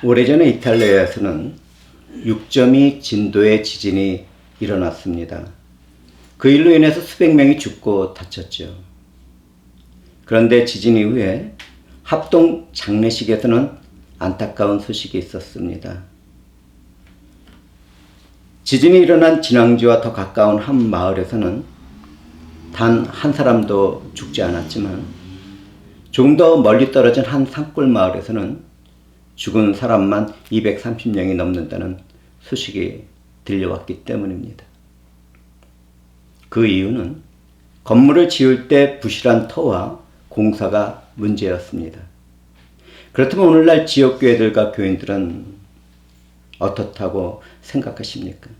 오래전에 이탈리아에서는 6.2 진도의 지진이 일어났습니다. 그 일로 인해서 수백 명이 죽고 다쳤죠. 그런데 지진 이후에 합동 장례식에서는 안타까운 소식이 있었습니다. 지진이 일어난 진앙지와 더 가까운 한 마을에서는 단 한 사람도 죽지 않았지만 조금 더 멀리 떨어진 한 산골 마을에서는 죽은 사람만 230명이 넘는다는 소식이 들려왔기 때문입니다. 그 이유는 건물을 지을 때 부실한 터와 공사가 문제였습니다. 그렇다면 오늘날 지역교회들과 교인들은 어떻다고 생각하십니까?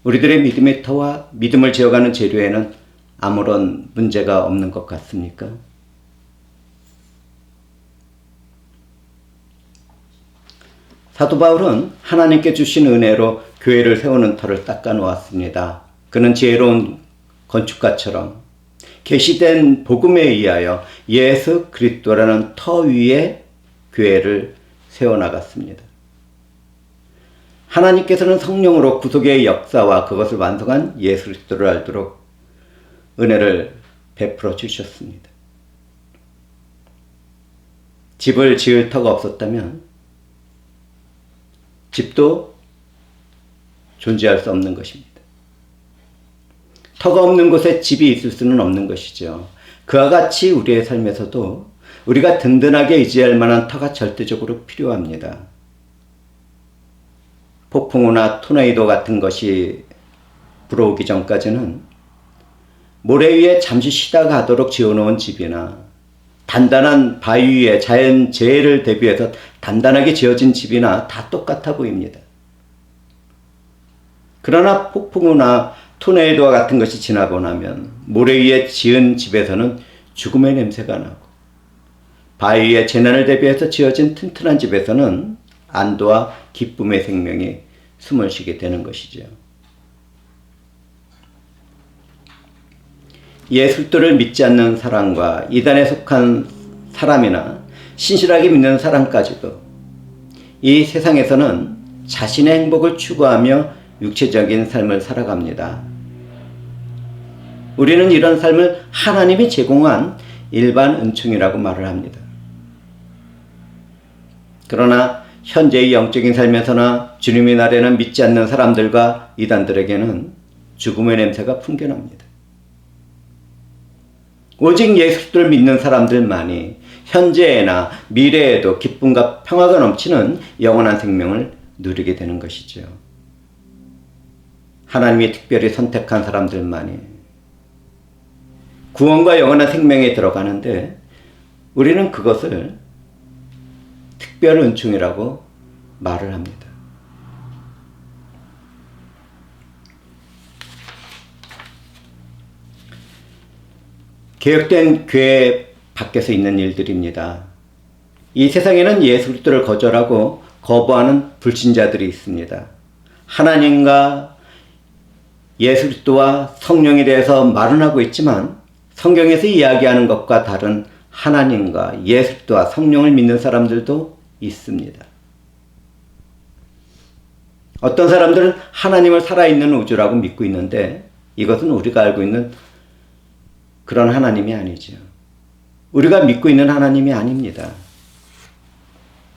우리들의 믿음의 터와 믿음을 지어가는 재료에는 아무런 문제가 없는 것 같습니까? 사도 바울은 하나님께 주신 은혜로 교회를 세우는 터를 닦아 놓았습니다. 그는 지혜로운 건축가처럼 계시된 복음에 의하여 예수 그리스도라는 터 위에 교회를 세워나갔습니다. 하나님께서는 성령으로 구속의 역사와 그것을 완성한 예수 그리스도를 알도록 은혜를 베풀어 주셨습니다. 집을 지을 터가 없었다면 집도 존재할 수 없는 것입니다. 터가 없는 곳에 집이 있을 수는 없는 것이죠. 그와 같이 우리의 삶에서도 우리가 든든하게 의지할 만한 터가 절대적으로 필요합니다. 폭풍우나 토네이도 같은 것이 불어오기 전까지는 모래 위에 잠시 쉬다 가도록 지어놓은 집이나 단단한 바위 위에 자연재해를 대비해서 단단하게 지어진 집이나 다 똑같아 보입니다. 그러나 폭풍우나 토네이도와 같은 것이 지나고 나면 모래 위에 지은 집에서는 죽음의 냄새가 나고 바위 위에 재난을 대비해서 지어진 튼튼한 집에서는 안도와 기쁨의 생명이 숨을 쉬게 되는 것이죠. 예수 그리스도를 믿지 않는 사람과 이단에 속한 사람이나 신실하게 믿는 사람까지도 이 세상에서는 자신의 행복을 추구하며 육체적인 삶을 살아갑니다. 우리는 이런 삶을 하나님이 제공한 일반 은총이라고 말을 합니다. 그러나 현재의 영적인 삶에서나 주님의 날에는 믿지 않는 사람들과 이단들에게는 죽음의 냄새가 풍겨납니다. 오직 예수 그리스도를 믿는 사람들만이 현재에나 미래에도 기쁨과 평화가 넘치는 영원한 생명을 누리게 되는 것이죠. 하나님이 특별히 선택한 사람들만이 구원과 영원한 생명에 들어가는데 우리는 그것을 특별 은총이라고 말을 합니다. 개혁된 교회 밖에서 있는 일들입니다. 이 세상에는 예수 그리스도를 거절하고 거부하는 불신자들이 있습니다. 하나님과 예수 그리스도와 성령에 대해서 말은 하고 있지만 성경에서 이야기하는 것과 다른 하나님과 예수 그리스도와 성령을 믿는 사람들도 있습니다. 어떤 사람들은 하나님을 살아있는 우주라고 믿고 있는데 이것은 우리가 알고 있는 그런 하나님이 아니죠. 우리가 믿고 있는 하나님이 아닙니다.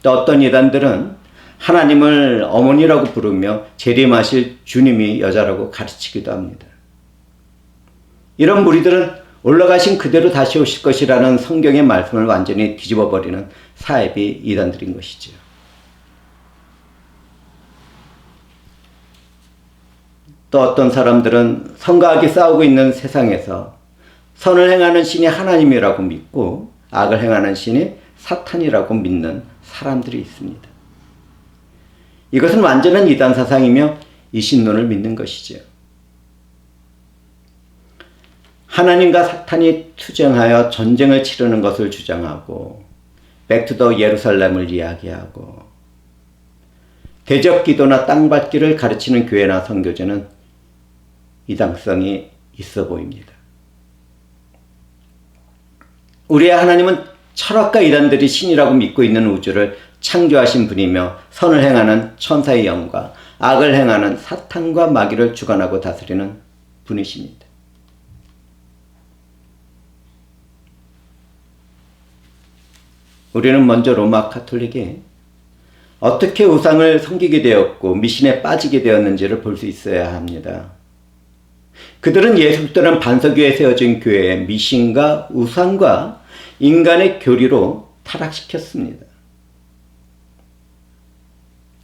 또 어떤 이단들은 하나님을 어머니라고 부르며 재림하실 주님이 여자라고 가르치기도 합니다. 이런 무리들은 올라가신 그대로 다시 오실 것이라는 성경의 말씀을 완전히 뒤집어버리는 사이비 이단들인 것이죠. 또 어떤 사람들은 선과 악이 싸우고 있는 세상에서 선을 행하는 신이 하나님이라고 믿고 악을 행하는 신이 사탄이라고 믿는 사람들이 있습니다. 이것은 완전한 이단 사상이며 이신론을 믿는 것이죠. 하나님과 사탄이 투쟁하여 전쟁을 치르는 것을 주장하고 백투더 예루살렘을 이야기하고 대적 기도나 땅밟기를 가르치는 교회나 선교제는 이당성이 있어 보입니다. 우리의 하나님은 철학과 이단들이 신이라고 믿고 있는 우주를 창조하신 분이며 선을 행하는 천사의 영과 악을 행하는 사탄과 마귀를 주관하고 다스리는 분이십니다. 우리는 먼저 로마 가톨릭이 어떻게 우상을 섬기게 되었고 미신에 빠지게 되었는지를 볼 수 있어야 합니다. 그들은 예수 그리스도라는 반석 위에 세워진 교회의 미신과 우상과 인간의 교리로 타락시켰습니다.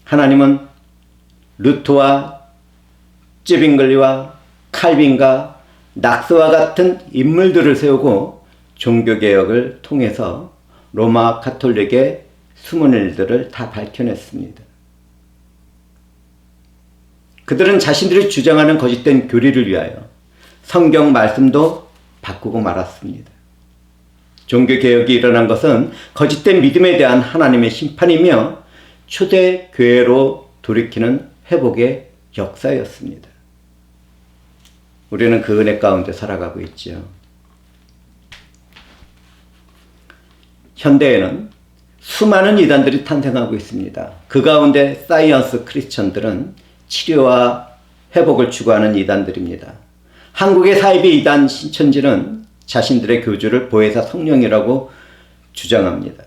하나님은 루터와 쯔빙글리와 칼빈과 낙스와 같은 인물들을 세우고 종교개혁을 통해서 로마 가톨릭의 숨은 일들을 다 밝혀냈습니다. 그들은 자신들이 주장하는 거짓된 교리를 위하여 성경 말씀도 바꾸고 말았습니다. 종교개혁이 일어난 것은 거짓된 믿음에 대한 하나님의 심판이며 초대 교회로 돌이키는 회복의 역사였습니다. 우리는 그 은혜 가운데 살아가고 있지요. 현대에는 수많은 이단들이 탄생하고 있습니다. 그 가운데 사이언스 크리스천들은 치료와 회복을 추구하는 이단들입니다. 한국의 사이비 이단 신천지는 자신들의 교주를 보혜사 성령이라고 주장합니다.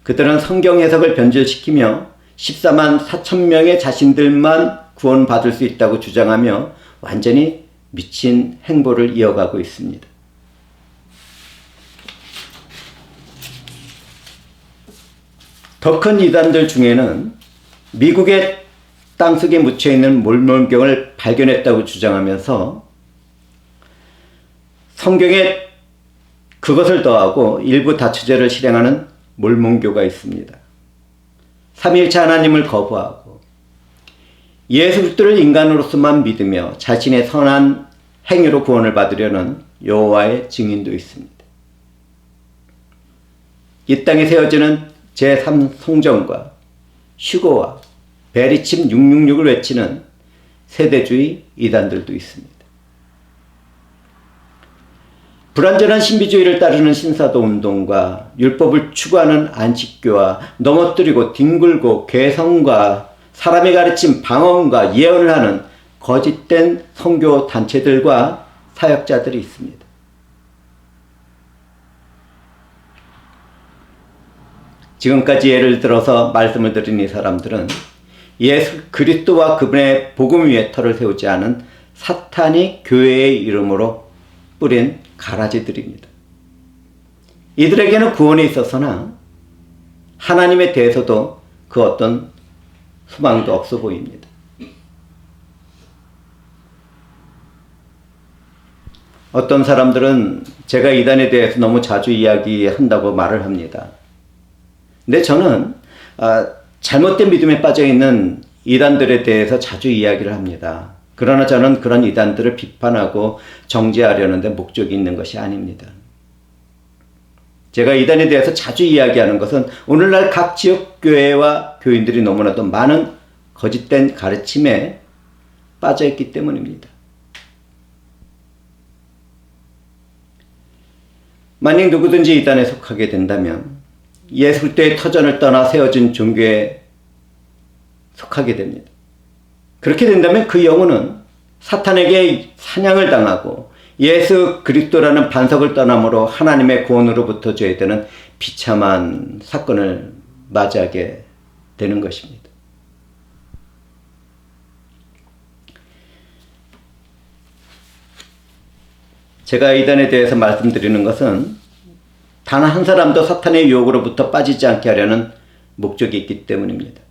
그들은 성경 해석을 변질시키며 14만 4천 명의 자신들만 구원받을 수 있다고 주장하며 완전히 미친 행보를 이어가고 있습니다. 더 큰 이단들 중에는 미국의 땅속에 묻혀있는 몰몬경을 발견했다고 주장하면서 성경에 그것을 더하고 일부 다처제를 실행하는 몰몬교가 있습니다. 삼위일체 하나님을 거부하고 예수 그리스도를 인간으로서만 믿으며 자신의 선한 행위로 구원을 받으려는 여호와의 증인도 있습니다. 이 땅에 세워지는 제3성전과 휴거와 베리침 666을 외치는 세대주의 이단들도 있습니다. 불완전한 신비주의를 따르는 신사도 운동과 율법을 추구하는 안식교와 넘어뜨리고 뒹굴고 괴성과 사람이 가르친 방언과 예언을 하는 거짓된 선교 단체들과 사역자들이 있습니다. 지금까지 예를 들어서 말씀을 드린 이 사람들은 예수 그리스도와 그분의 복음 위에 터를 세우지 않은 사탄이 교회의 이름으로 뿌린 가라지들입니다. 이들에게는 구원이 있었으나 하나님에 대해서도 그 어떤 소망도 없어 보입니다. 어떤 사람들은 제가 이단에 대해서 너무 자주 이야기한다고 말을 합니다. 근데 저는 잘못된 믿음에 빠져있는 이단들에 대해서 자주 이야기를 합니다. 그러나 저는 그런 이단들을 비판하고 정죄하려는 데 목적이 있는 것이 아닙니다. 제가 이단에 대해서 자주 이야기하는 것은 오늘날 각 지역교회와 교인들이 너무나도 많은 거짓된 가르침에 빠져있기 때문입니다. 만약 누구든지 이단에 속하게 된다면 예수 그리스도의 터전을 떠나 세워진 종교에 속하게 됩니다. 그렇게 된다면 그 영혼은 사탄에게 사냥을 당하고 예수 그리스도라는 반석을 떠남으로 하나님의 구원으로부터 줘야 되는 비참한 사건을 맞이하게 되는 것입니다. 제가 이단에 대해서 말씀드리는 것은 단 한 사람도 사탄의 유혹으로부터 빠지지 않게 하려는 목적이 있기 때문입니다.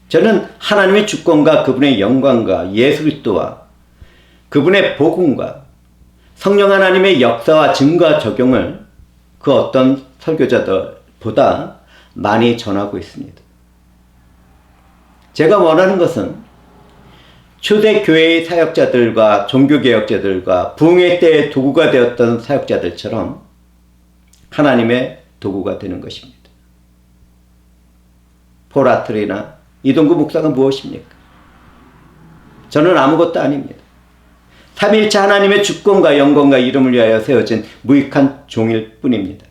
저는 하나님의 주권과 그분의 영광과 예수 그리스도와 그분의 복음과 성령 하나님의 역사와 증거 적용을 그 어떤 설교자들보다 많이 전하고 있습니다. 제가 원하는 것은 초대교회의 사역자들과 종교개혁자들과 부흥의 때의 도구가 되었던 사역자들처럼 하나님의 도구가 되는 것입니다. 폴 아트리나 이동구 목사가 무엇입니까? 저는 아무것도 아닙니다. 삼위일체 하나님의 주권과 영광과 이름을 위하여 세워진 무익한 종일 뿐입니다.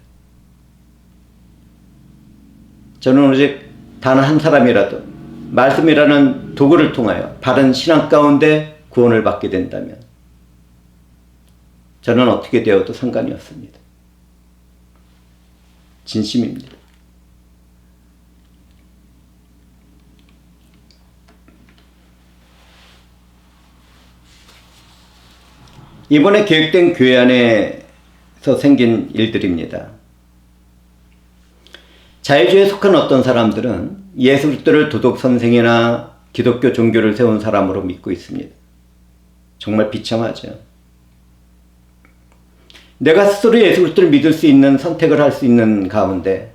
저는 오직 단 한 사람이라도 말씀이라는 도구를 통하여 바른 신앙 가운데 구원을 받게 된다면 저는 어떻게 되어도 상관이 없습니다. 진심입니다. 이번에 계획된 교회 안에서 생긴 일들입니다. 자유주의에 속한 어떤 사람들은 예수 그리스도를 도덕 선생이나 기독교 종교를 세운 사람으로 믿고 있습니다. 정말 비참하죠. 내가 스스로 예수 그리스도를 믿을 수 있는 선택을 할 수 있는 가운데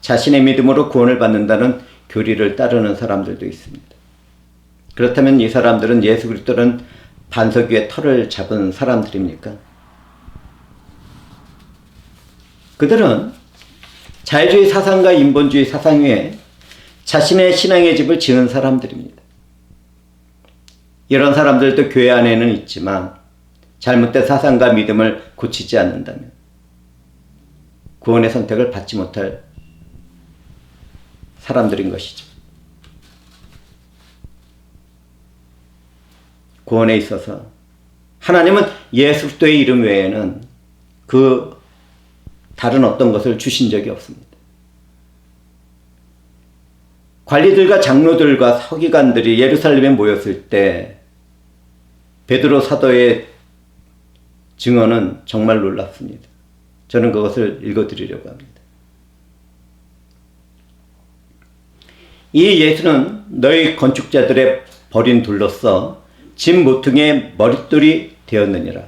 자신의 믿음으로 구원을 받는다는 교리를 따르는 사람들도 있습니다. 그렇다면 이 사람들은 예수 그리스도는 반석 위에 털을 잡은 사람들입니까? 그들은 자유주의 사상과 인본주의 사상 위에 자신의 신앙의 집을 지은 사람들입니다. 이런 사람들도 교회 안에는 있지만 잘못된 사상과 믿음을 고치지 않는다면 구원의 선택을 받지 못할 사람들인 것이죠. 구원에 있어서 하나님은 예수 그리스도의 이름 외에는 그 다른 어떤 것을 주신 적이 없습니다. 관리들과 장로들과 서기관들이 예루살렘에 모였을 때 베드로 사도의 증언은 정말 놀랍습니다. 저는 그것을 읽어드리려고 합니다. 이 예수는 너희 건축자들의 버린 돌로서 집 모퉁이의 머릿돌이 되었느니라.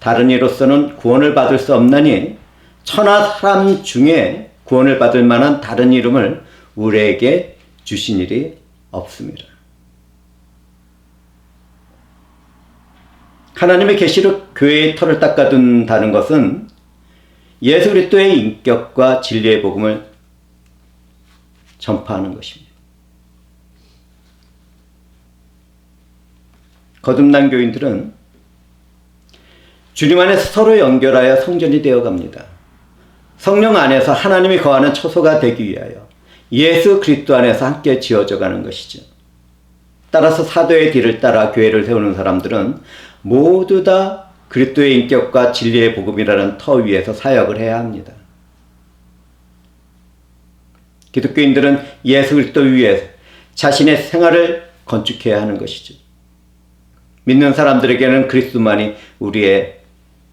다른 이로서는 구원을 받을 수 없나니 천하 사람 중에 구원을 받을 만한 다른 이름을 우리에게 주신 일이 없습니다. 하나님의 계시로 교회의 털을 닦아둔다는 것은 예수 그리스도의 인격과 진리의 복음을 전파하는 것입니다. 거듭난 교인들은 주님 안에서 서로 연결하여 성전이 되어갑니다. 성령 안에서 하나님이 거하는 처소가 되기 위하여 예수 그리스도 안에서 함께 지어져 가는 것이죠. 따라서 사도의 뒤를 따라 교회를 세우는 사람들은 모두 다 그리스도의 인격과 진리의 복음이라는 터 위에서 사역을 해야 합니다. 기독교인들은 예수 그리스도 위에 자신의 생활을 건축해야 하는 것이죠. 믿는 사람들에게는 그리스도만이 우리의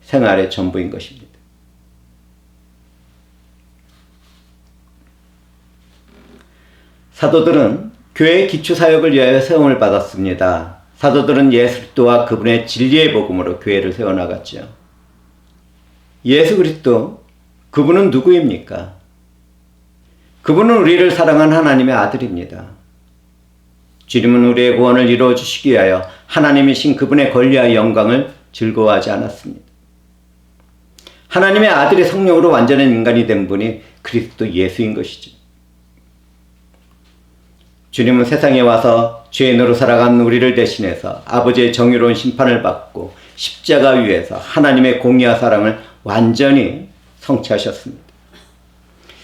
생활의 전부인 것입니다. 사도들은 교회의 기초 사역을 위하여 세움을 받았습니다. 사도들은 예수 그리스도와 그분의 진리의 복음으로 교회를 세워나갔죠. 예수 그리스도, 그분은 누구입니까? 그분은 우리를 사랑한 하나님의 아들입니다. 주님은 우리의 구원을 이루어 주시기 위하여 하나님이신 그분의 권리와 영광을 즐거워하지 않았습니다. 하나님의 아들이 성령으로 완전한 인간이 된 분이 그리스도 예수인 것이죠. 주님은 세상에 와서 죄인으로 살아간 우리를 대신해서 아버지의 정의로운 심판을 받고 십자가 위에서 하나님의 공의와 사랑을 완전히 성취하셨습니다.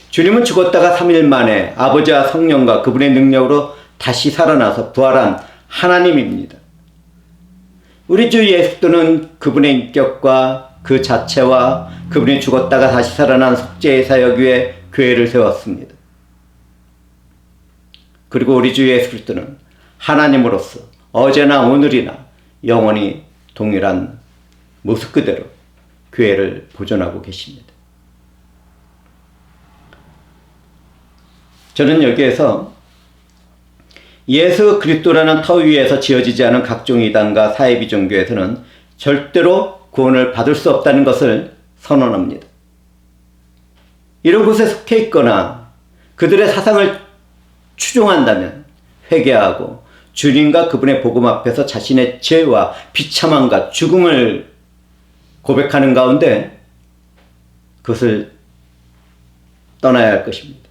주님은 죽었다가 3일 만에 아버지와 성령과 그분의 능력으로 다시 살아나서 부활한 하나님입니다. 우리 주 예수는 그분의 인격과 그 자체와 그분이 죽었다가 다시 살아난 속죄의 사역 위에 교회를 세웠습니다. 그리고 우리 주 예수 그리스도는 하나님으로서 어제나 오늘이나 영원히 동일한 모습 그대로 교회를 보존하고 계십니다. 저는 여기에서 예수 그리스도라는 터 위에서 지어지지 않은 각종 이단과 사이비 종교에서는 절대로 구원을 받을 수 없다는 것을 선언합니다. 이런 곳에 속해 있거나 그들의 사상을 추종한다면 회개하고 주님과 그분의 복음 앞에서 자신의 죄와 비참함과 죽음을 고백하는 가운데 그것을 떠나야 할 것입니다.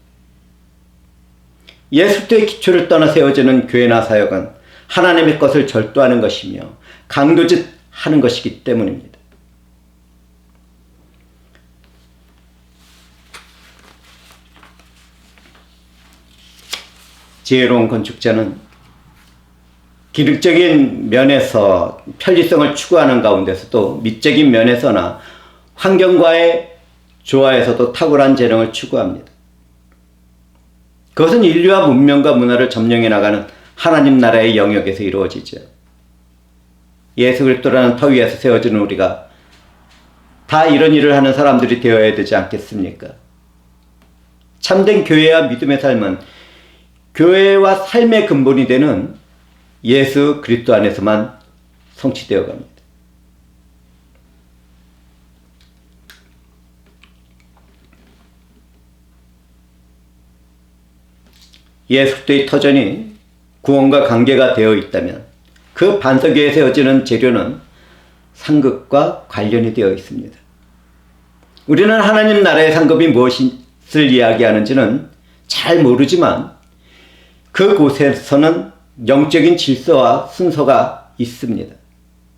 예수의 기초를 떠나 세워지는 교회나 사역은 하나님의 것을 절도하는 것이며 강도짓하는 것이기 때문입니다. 지혜로운 건축자는 기능적인 면에서 편리성을 추구하는 가운데서도 미적인 면에서나 환경과의 조화에서도 탁월한 재능을 추구합니다. 그것은 인류와 문명과 문화를 점령해 나가는 하나님 나라의 영역에서 이루어지죠. 예수 그리스도라는 터 위에서 세워지는 우리가 다 이런 일을 하는 사람들이 되어야 되지 않겠습니까? 참된 교회와 믿음의 삶은 교회와 삶의 근본이 되는 예수 그리스도 안에서만 성취되어 갑니다. 예수 그리스도의 터전이 구원과 관계가 되어 있다면 그 반석 위에 세워지는 재료는 상급과 관련이 되어 있습니다. 우리는 하나님 나라의 상급이 무엇을 이야기하는지는 잘 모르지만 그곳에서는 영적인 질서와 순서가 있습니다.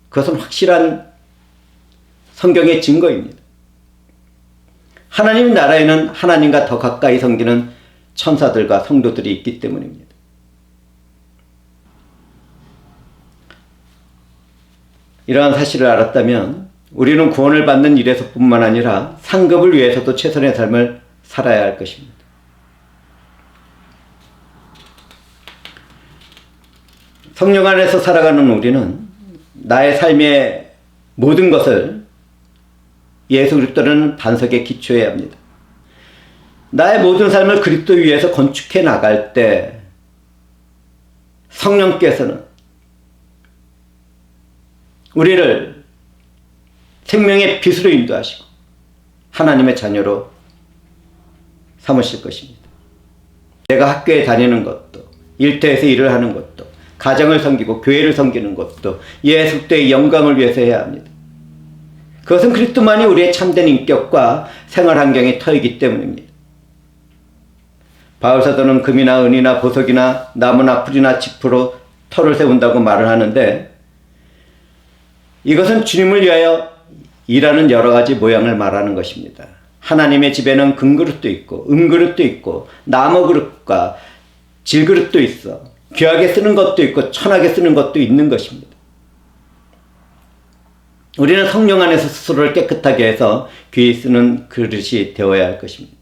그것은 확실한 성경의 증거입니다. 하나님 나라에는 하나님과 더 가까이 섬기는 천사들과 성도들이 있기 때문입니다. 이러한 사실을 알았다면 우리는 구원을 받는 일에서뿐만 아니라 상급을 위해서도 최선의 삶을 살아야 할 것입니다. 성령 안에서 살아가는 우리는 나의 삶의 모든 것을 예수 그리스도라는 반석에 기초해야 합니다. 나의 모든 삶을 그리스도 위에서 건축해 나갈 때 성령께서는 우리를 생명의 빛으로 인도하시고 하나님의 자녀로 삼으실 것입니다. 내가 학교에 다니는 것도, 일터에서 일을 하는 것도, 가정을 섬기고 교회를 섬기는 것도 예수 그리스도의 영광을 위해서 해야 합니다. 그것은 그리스도만이 우리의 참된 인격과 생활 환경의 터이기 때문입니다. 바울 사도는 금이나 은이나 보석이나 나무나 풀이나 짚으로 터를 세운다고 말을 하는데 이것은 주님을 위하여 일하는 여러 가지 모양을 말하는 것입니다. 하나님의 집에는 금그릇도 있고 은그릇도 있고 나무 그릇과 질그릇도 있어 귀하게 쓰는 것도 있고 천하게 쓰는 것도 있는 것입니다. 우리는 성령 안에서 스스로를 깨끗하게 해서 귀히 쓰는 그릇이 되어야 할 것입니다.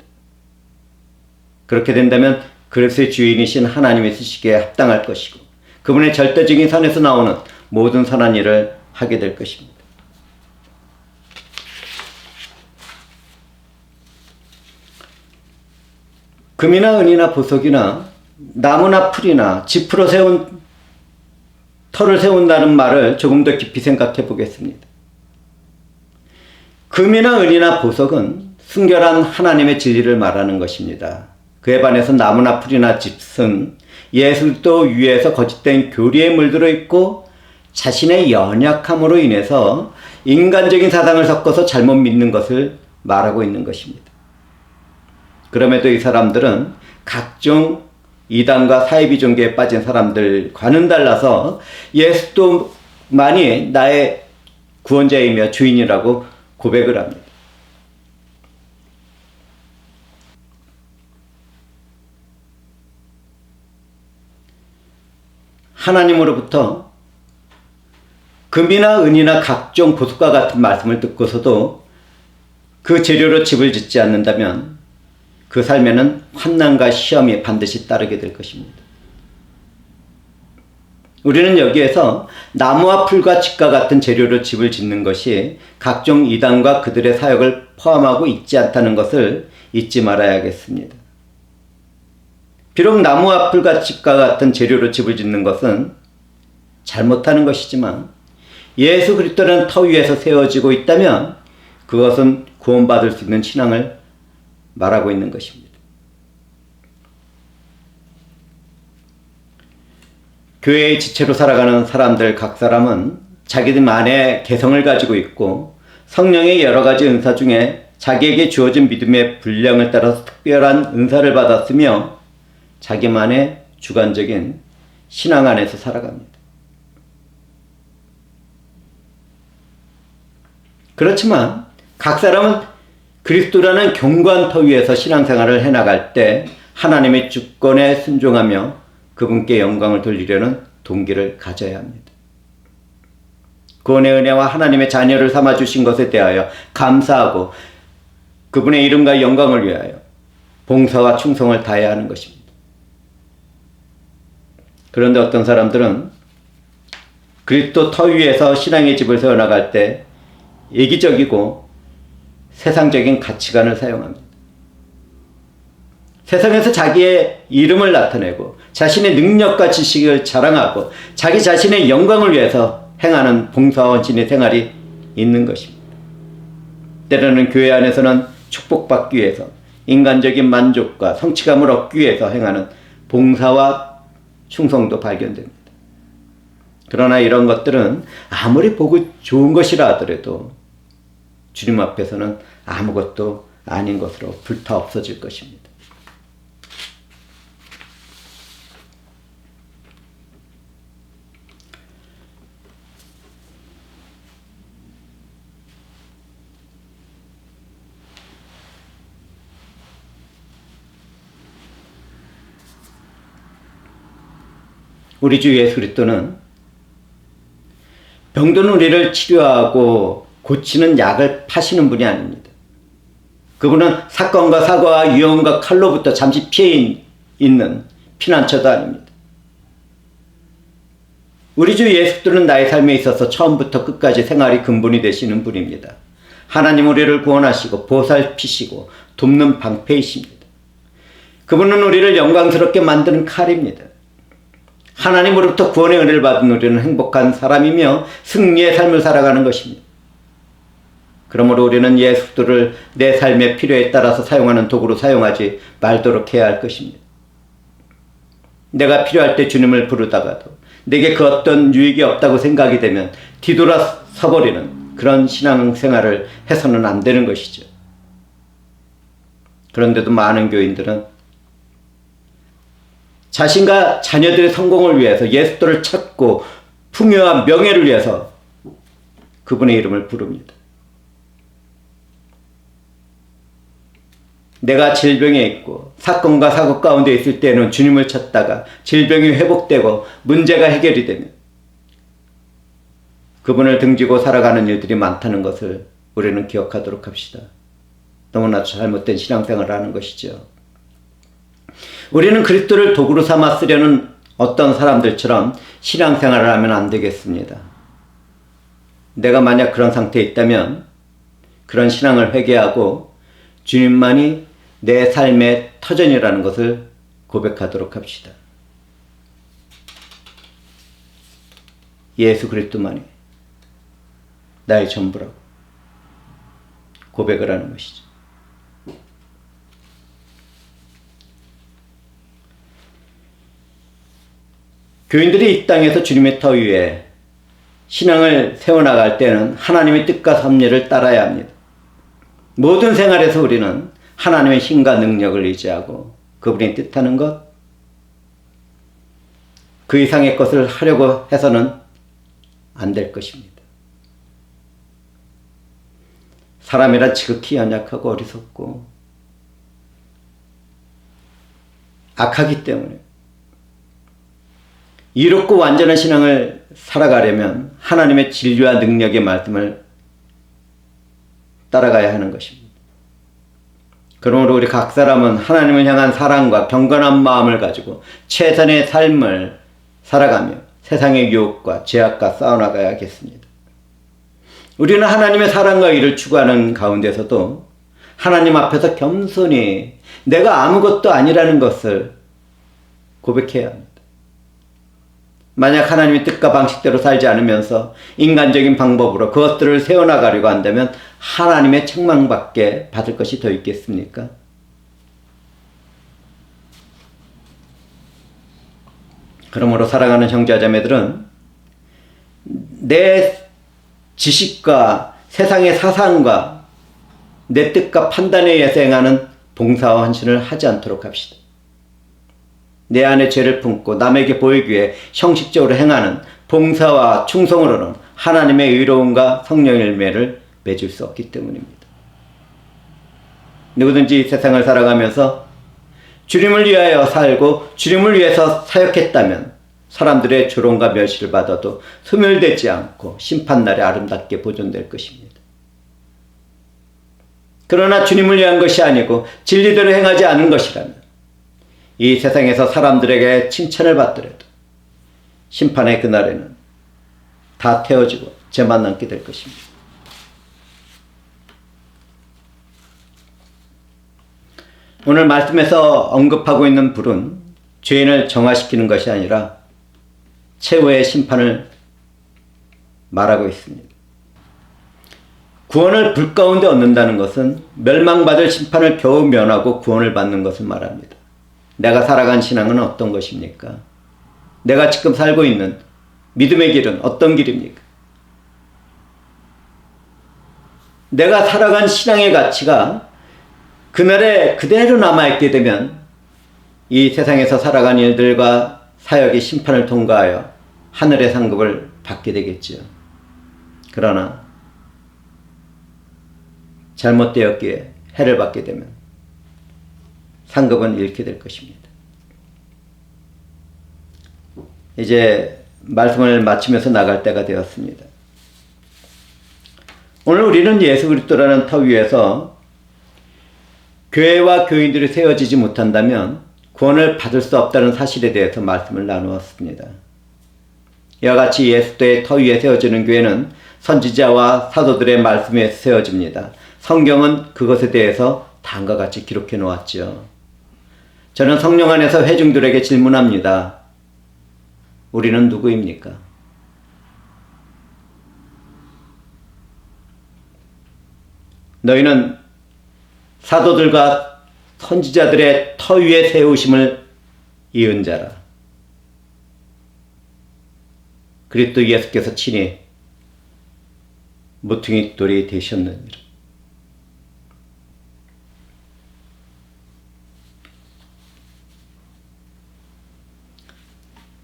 그렇게 된다면 그릇의 주인이신 하나님의 쓰시기에 합당할 것이고 그분의 절대적인 선에서 나오는 모든 선한 일을 하게 될 것입니다. 금이나 은이나 보석이나 나무나 풀이나 짚으로 세운 터를 세운다는 말을 조금 더 깊이 생각해 보겠습니다. 금이나 은이나 보석은 순결한 하나님의 진리를 말하는 것입니다. 그에 반해서 나무나 풀이나 짚은 예수 그리스도 위에서 거짓된 교리에 물들어 있고 자신의 연약함으로 인해서 인간적인 사상을 섞어서 잘못 믿는 것을 말하고 있는 것입니다. 그럼에도 이 사람들은 각종 이단과 사이비 종교에 빠진 사람들과는 달라서 예수도만이 나의 구원자이며 주인이라고 고백을 합니다. 하나님으로부터 금이나 은이나 각종 보석과 같은 말씀을 듣고서도 그 재료로 집을 짓지 않는다면 그 삶에는 환난과 시험이 반드시 따르게 될 것입니다. 우리는 여기에서 나무와 풀과 짚과 같은 재료로 집을 짓는 것이 각종 이단과 그들의 사역을 포함하고 있지 않다는 것을 잊지 말아야겠습니다. 비록 나무와 풀과 짚과 같은 재료로 집을 짓는 것은 잘못하는 것이지만 예수 그리스도라는 터 위에서 세워지고 있다면 그것은 구원받을 수 있는 신앙을 말하고 있는 것입니다. 교회의 지체로 살아가는 사람들 각 사람은 자기들만의 개성을 가지고 있고 성령의 여러 가지 은사 중에 자기에게 주어진 믿음의 분량을 따라서 특별한 은사를 받았으며 자기만의 주관적인 신앙 안에서 살아갑니다. 그렇지만 각 사람은 그리스도라는 견고한 터 위에서 신앙생활을 해나갈 때 하나님의 주권에 순종하며 그분께 영광을 돌리려는 동기를 가져야 합니다. 구원의 은혜와 하나님의 자녀를 삼아주신 것에 대하여 감사하고 그분의 이름과 영광을 위하여 봉사와 충성을 다해야 하는 것입니다. 그런데 어떤 사람들은 그리스도 터 위에서 신앙의 집을 세워나갈 때 이기적이고 세상적인 가치관을 사용합니다. 세상에서 자기의 이름을 나타내고 자신의 능력과 지식을 자랑하고 자기 자신의 영광을 위해서 행하는 봉사와 헌신의 생활이 있는 것입니다. 때로는 교회 안에서는 축복받기 위해서 인간적인 만족과 성취감을 얻기 위해서 행하는 봉사와 충성도 발견됩니다. 그러나 이런 것들은 아무리 보고 좋은 것이라 하더라도 주님 앞에서는 아무것도 아닌 것으로 불타 없어질 것입니다. 우리 주 예수 그리스도는 병든 우리를 치료하고 고치는 약을 파시는 분이 아닙니다. 그분은 사건과 사고와 위험과 칼로부터 잠시 피해 있는 피난처도 아닙니다. 우리 주 예수 그리스도는 나의 삶에 있어서 처음부터 끝까지 생활이 근본이 되시는 분입니다. 하나님 우리를 구원하시고 보살피시고 돕는 방패이십니다. 그분은 우리를 영광스럽게 만드는 칼입니다. 하나님으로부터 구원의 은혜를 받은 우리는 행복한 사람이며 승리의 삶을 살아가는 것입니다. 그러므로 우리는 예수 그리스도를 내 삶의 필요에 따라서 사용하는 도구로 사용하지 말도록 해야 할 것입니다. 내가 필요할 때 주님을 부르다가도 내게 그 어떤 유익이 없다고 생각이 되면 뒤돌아서 버리는 그런 신앙생활을 해서는 안 되는 것이죠. 그런데도 많은 교인들은 자신과 자녀들의 성공을 위해서 예수 그리스도를 찾고 풍요와 명예를 위해서 그분의 이름을 부릅니다. 내가 질병에 있고 사건과 사고 가운데 있을 때는 주님을 찾다가 질병이 회복되고 문제가 해결이 되면 그분을 등지고 살아가는 일들이 많다는 것을 우리는 기억하도록 합시다. 너무나 잘못된 신앙생활을 하는 것이죠. 우리는 그리스도를 도구로 삼아 쓰려는 어떤 사람들처럼 신앙생활을 하면 안 되겠습니다. 내가 만약 그런 상태에 있다면 그런 신앙을 회개하고 주님만이 내 삶의 터전이라는 것을 고백하도록 합시다. 예수 그리스도만이 나의 전부라고 고백을 하는 것이죠. 교인들이 이 땅에서 주님의 터 위에 신앙을 세워나갈 때는 하나님의 뜻과 섭리를 따라야 합니다. 모든 생활에서 우리는 하나님의 힘과 능력을 의지하고 그분이 뜻하는 것, 그 이상의 것을 하려고 해서는 안 될 것입니다. 사람이란 지극히 연약하고 어리석고 악하기 때문에 이롭고 완전한 신앙을 살아가려면 하나님의 진리와 능력의 말씀을 따라가야 하는 것입니다. 그러므로 우리 각 사람은 하나님을 향한 사랑과 경건한 마음을 가지고 최선의 삶을 살아가며 세상의 유혹과 죄악과 싸워나가야겠습니다. 우리는 하나님의 사랑과 의를 추구하는 가운데서도 하나님 앞에서 겸손히 내가 아무것도 아니라는 것을 고백해야 합니다. 만약 하나님의 뜻과 방식대로 살지 않으면서 인간적인 방법으로 그것들을 세워나가려고 한다면 하나님의 책망밖에 받을 것이 더 있겠습니까? 그러므로 사랑하는 형제자매들은 내 지식과 세상의 사상과 내 뜻과 판단에 의해서 행하는 봉사와 헌신을 하지 않도록 합시다. 내 안에 죄를 품고 남에게 보이기 위해 형식적으로 행하는 봉사와 충성으로는 하나님의 의로움과 성령의 열매를 맺을 수 없기 때문입니다. 누구든지 이 세상을 살아가면서 주님을 위하여 살고 주님을 위해서 사역했다면 사람들의 조롱과 멸시를 받아도 소멸되지 않고 심판날에 아름답게 보존될 것입니다. 그러나 주님을 위한 것이 아니고 진리대로 행하지 않은 것이라면 이 세상에서 사람들에게 칭찬을 받더라도 심판의 그날에는 다 태워지고 죄만 남게 될 것입니다. 오늘 말씀에서 언급하고 있는 불은 죄인을 정화시키는 것이 아니라 최후의 심판을 말하고 있습니다. 구원을 불 가운데 얻는다는 것은 멸망받을 심판을 겨우 면하고 구원을 받는 것을 말합니다. 내가 살아간 신앙은 어떤 것입니까? 내가 지금 살고 있는 믿음의 길은 어떤 길입니까? 내가 살아간 신앙의 가치가 그날에 그대로 남아있게 되면 이 세상에서 살아간 일들과 사역의 심판을 통과하여 하늘의 상급을 받게 되겠지요. 그러나 잘못되었기에 해를 받게 되면 상급은 잃게 될 것입니다. 이제 말씀을 마치면서 나갈 때가 되었습니다. 오늘 우리는 예수 그리스도라는 터 위에서 교회와 교인들이 세워지지 못한다면 구원을 받을 수 없다는 사실에 대해서 말씀을 나누었습니다. 이와 같이 예수의 터 위에 세워지는 교회는 선지자와 사도들의 말씀에 세워집니다. 성경은 그것에 대해서 다음과 같이 기록해 놓았죠. 저는 성령 안에서 회중들에게 질문합니다. 우리는 누구입니까? 너희는 사도들과 선지자들의 터 위에 세우심을 이은 자라. 그리스도 예수께서 친히 모퉁이 돌이 되셨느니라.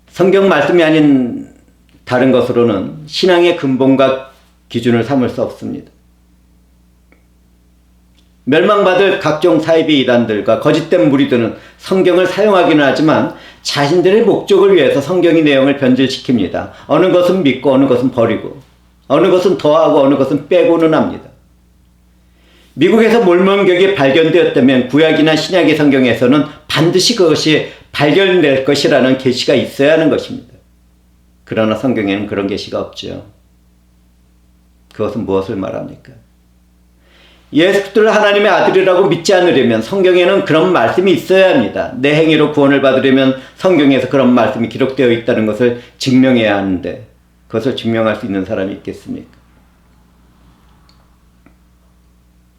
성경 말씀이 아닌 다른 것으로는 신앙의 근본과 기준을 삼을 수 없습니다. 멸망받을 각종 사이비 이단들과 거짓된 무리들은 성경을 사용하기는 하지만 자신들의 목적을 위해서 성경의 내용을 변질시킵니다. 어느 것은 믿고 어느 것은 버리고 어느 것은 더하고 어느 것은 빼고는 합니다. 미국에서 몰몬격이 발견되었다면 구약이나 신약의 성경에서는 반드시 그것이 발견될 것이라는 계시가 있어야 하는 것입니다. 그러나 성경에는 그런 계시가 없죠. 그것은 무엇을 말합니까? 예수 그리스도를 하나님의 아들이라고 믿지 않으려면 성경에는 그런 말씀이 있어야 합니다. 내 행위로 구원을 받으려면 성경에서 그런 말씀이 기록되어 있다는 것을 증명해야 하는데 그것을 증명할 수 있는 사람이 있겠습니까?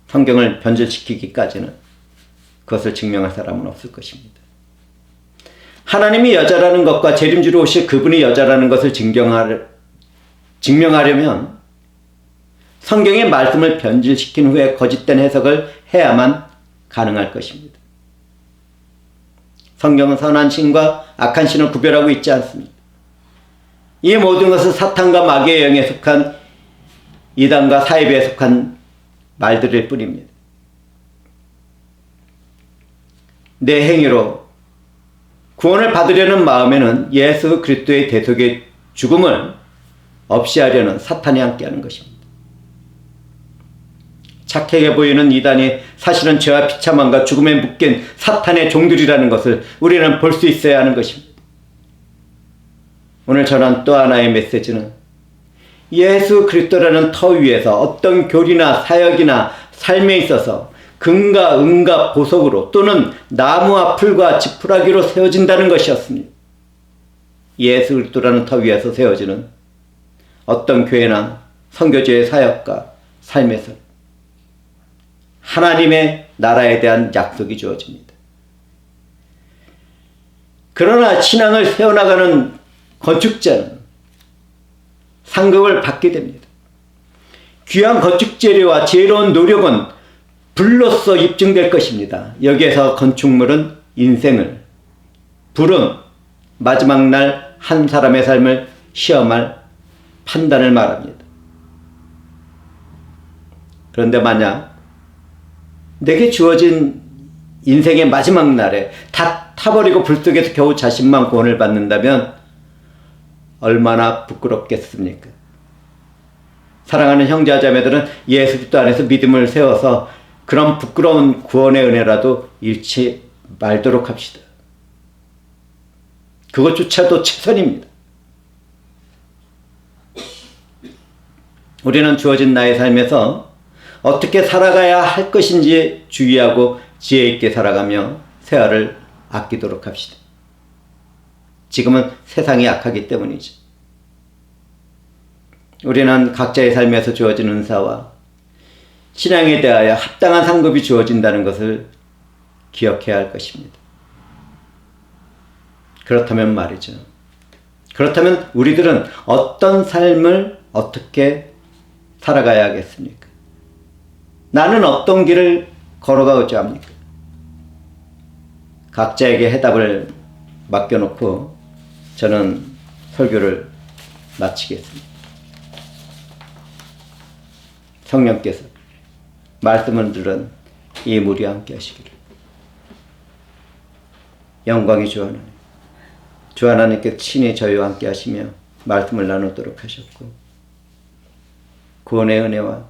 성경을 변질시키기까지는 그것을 증명할 사람은 없을 것입니다. 하나님이 여자라는 것과 재림주로 오실 그분이 여자라는 것을 증명하려면 성경의 말씀을 변질시킨 후에 거짓된 해석을 해야만 가능할 것입니다. 성경은 선한 신과 악한 신을 구별하고 있지 않습니다. 이 모든 것은 사탄과 마귀의 영에 속한 이단과 사이비에 속한 말들일 뿐입니다. 내 행위로 구원을 받으려는 마음에는 예수 그리스도의 대속의 죽음을 없이 하려는 사탄이 함께하는 것입니다. 착하게 보이는 이단이 사실은 죄와 비참함과 죽음에 묶인 사탄의 종들이라는 것을 우리는 볼 수 있어야 하는 것입니다. 오늘 전한 또 하나의 메시지는 예수 그리스도라는 터 위에서 어떤 교리나 사역이나 삶에 있어서 금과 은과 보석으로 또는 나무와 풀과 지푸라기로 세워진다는 것이었습니다. 예수 그리스도라는 터 위에서 세워지는 어떤 교회나 선교제의 사역과 삶에서 하나님의 나라에 대한 약속이 주어집니다. 그러나 신앙을 세워나가는 건축자는 상급을 받게 됩니다. 귀한 건축재료와 지혜로운 노력은 불로써 입증될 것입니다. 여기에서 건축물은 인생을, 불은 마지막 날 한 사람의 삶을 시험할 판단을 말합니다. 그런데 만약 내게 주어진 인생의 마지막 날에 다 타버리고 불 속에서 겨우 자신만 구원을 받는다면 얼마나 부끄럽겠습니까? 사랑하는 형제자매들은 예수 그리스도 안에서 믿음을 세워서 그런 부끄러운 구원의 은혜라도 잃지 말도록 합시다. 그것조차도 최선입니다. 우리는 주어진 나의 삶에서 어떻게 살아가야 할 것인지 주의하고 지혜 있게 살아가며 세월을 아끼도록 합시다. 지금은 세상이 악하기 때문이죠. 우리는 각자의 삶에서 주어진 은사와 신앙에 대하여 합당한 상급이 주어진다는 것을 기억해야 할 것입니다. 그렇다면 말이죠. 그렇다면 우리들은 어떤 삶을 어떻게 살아가야 하겠습니까? 나는 어떤 길을 걸어가고자 합니까? 각자에게 해답을 맡겨놓고 저는 설교를 마치겠습니다. 성령께서 말씀을 들은 이 무리 함께 하시기를. 영광이 주 하나님. 주 하나님께 친히 저희와 함께 하시며 말씀을 나누도록 하셨고 구원의 은혜와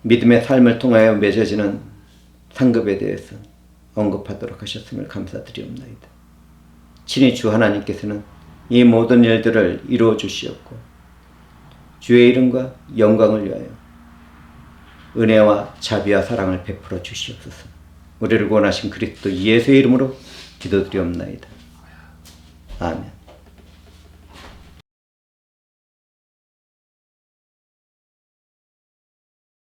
믿음의 삶을 통하여 맺어지는 상급에 대해서 언급하도록 하셨음을 감사드리옵나이다. 친히 주 하나님께서는 이 모든 일들을 이루어 주시었고 주의 이름과 영광을 위하여 은혜와 자비와 사랑을 베풀어 주시옵소서. 우리를 구원하신 그리스도 예수의 이름으로 기도드리옵나이다. 아멘.